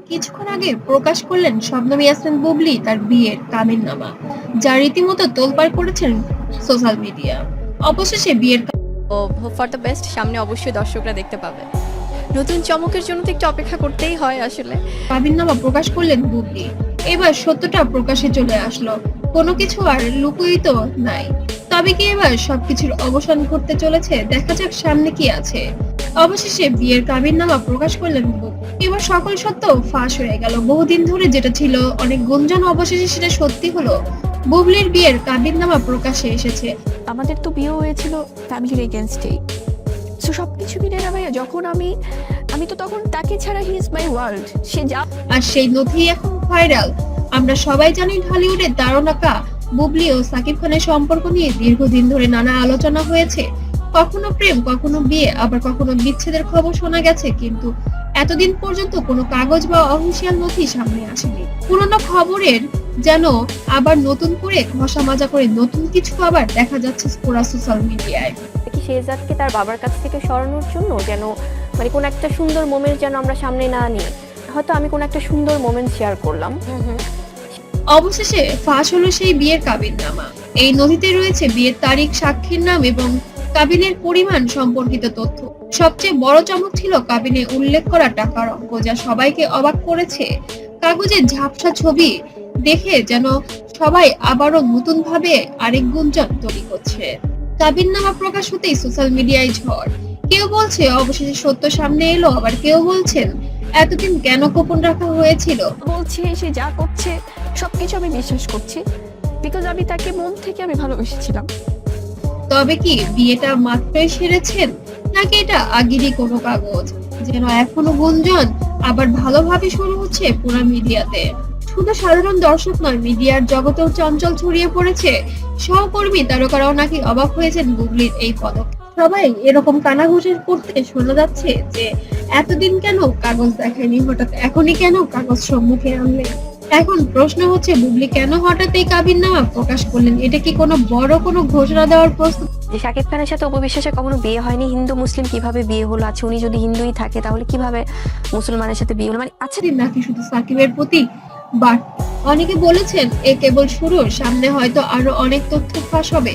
কিছুক্ষণ আগে প্রকাশ করলেন শবনম ইয়াসমিন বুবলি তার বিয়ের কাবিননামা, যা রীতিমতো তোলপাড় করেছেন সোশ্যাল মিডিয়া। অবশেষে বিয়ের ও হোপ ফর দ্য বেস্ট, সামনে অবশ্যই দর্শকরা দেখতে পাবে। নতুন চমকের জন্য তো একটু অপেক্ষা করতেই হয় আসলে। কাবিননামা প্রকাশ করলেন বুবলি। এবার সত্যটা প্রকাশে চলে আসলো, কোনো কিছু আর লুকোয়িত নাই। তবে কি এবার সবকিছুর অবসান ঘটতে চলেছে? দেখা যাক সামনে কি আছে। অবশেষে বিয়ের কাবিননামা প্রকাশ করলেন বুবলি। এবার সকল সত্য ফাঁস হয়ে গেল। বহুদিন ধরে যেটা ছিল অনেক গুঞ্জন, অবশেষে সেটা সত্যি হলো। বুবলির বিয়ের কাবিননামা প্রকাশে এসেছে। আমাদের তো বিয়ে হয়েছিল ফ্যামিলির এগেনস্টেই। সো সবকিছু মিলে না ভাইয়া, যখন আমি আমি তো তখন তাকে ছাড়া হি ইজ মাই ওয়ার্ল্ড। সে যা আর সেই নথি এখন ভাইরাল। আমরা সবাই জানি ঢালিউডের তারকা বুবলি ও সাকিব খানের সম্পর্ক নিয়ে দীর্ঘদিন ধরে নানা আলোচনা হয়েছে। কখনো প্রেম, কখনো বিয়ে, আবার কখনো বিচ্ছেদের খবর শোনা গেছে, কিন্তু এতদিন পর্যন্ত কোনো কাগজ বা অফিসিয়াল নথি সামনে আসেনি। পুরোনো খবরের যেন আবার নতুন করে ঘষা মাজা করে নতুন কিছু আবার দেখা যাচ্ছে পুরা সোশ্যাল মিডিয়ায়। কি শেহজাদকে তার বাবার কাছ থেকে সরানোর জন্য যেন মানে কোন একটা সুন্দর মোমেন্ট যেন আমরা সামনে না নিই। হয়তো আমি কোন একটা সুন্দর মোমেন্ট শেয়ার করলাম। অবশেষে ফাঁস হলো সেই বিয়ের কাবিননামা। এই নথিতে রয়েছে বিয়ের তারিখ, সাক্ষীর নাম এবং কাবিনের পরিমাণ সম্পর্কিত তথ্য। সবচেয়ে বড় চমক ছিল কাবিনে উল্লেখ করা টাকার অঙ্ক, যা সবাইকে অবাক করেছে। কাগজের ঝাপসা ছবি দেখে যেন সবাই আবারও নতুন ভাবে আরেক গুঞ্জন তৈরি করছে। কাবিননামা প্রকাশ হতেই সোশ্যাল মিডিয়ায় ঝড়। কেউ বলছে অবশেষে সত্য সামনে এলো, আবার কেউ বলছেন এতদিন কেন গোপন রাখা হয়েছিল। বলছে, সে যা করছে সবকিছু আমি বিশ্বাস করছি, বিকজ আমি তাকে মন থেকে আমি ভালোবেসেছিলাম। তবে কি বিয়েটা মাত্রই সেরেছেন, নাকি এটা আগেরই কোনো কাগজ? যেন এখনো গুঞ্জন আবার ভালোভাবে শুরু হচ্ছে পুরো মিডিয়াতে। শুধু সাধারণ দর্শক নয়, মিডিয়ার জগতেও চঞ্চল ছড়িয়ে পড়েছে। সহকর্মী তারকারাও নাকি অবাক হয়েছেন বুবলির এই পদক্ষেপ। সবাই এরকম কানাঘুষে করতে শোনা যাচ্ছে যে এতদিন কেন কাগজ দেখায়নি, হঠাৎ এখনই কেন কাগজ সম্মুখে আনলেন। এখন প্রশ্ন হচ্ছে বুবলি কেন হঠাৎ এই কাবিননামা প্রকাশ করলেন? এটা কি কোনো বড় কোনো ঘোষণা দেওয়ার প্রস্তুত? যে শাকিব খানের সাথে অপবিশ্বাসের কখনো বিয়ে হয়নি, হিন্দু মুসলিম কিভাবে বিয়ে হলো? আচ্ছা উনি যদি হিন্দুই থাকে তাহলে কিভাবে মুসলমানের সাথে বিয়ে হলো? মানে আচ্ছা নাকি শুধু সাকিবের প্রতি বাট? অনেকে বলেছেন এ কেবল শুরু, সামনে হয়তো আরো অনেক তথ্য ফাঁস হবে।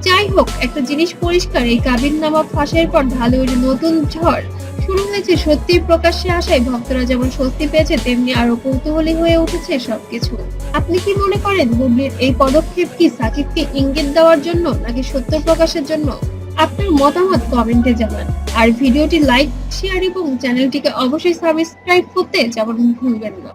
যাই হোক, একটা জিনিস পরিষ্কার, এই কাবিননামা ফাঁসের পর ঢালিউডে নতুন ঝড় শুরু হয়েছে। সত্যি প্রকাশ্যে আসায় ভক্তরা যেমন স্বস্তি পেয়েছে, তেমনি আরো কৌতূহলী হয়ে উঠেছে সবকিছু। আপনি কি মনে করেন বুবলির এই পদক্ষেপ কি সাকিবকে ইঙ্গিত দেওয়ার জন্য, নাকি সত্য প্রকাশের জন্য? আপনার মতামত কমেন্টে জানান। আর ভিডিওটি লাইক, শেয়ার এবং চ্যানেলটিকে অবশ্যই সাবস্ক্রাইব করতে যেমন ভুলবেন না।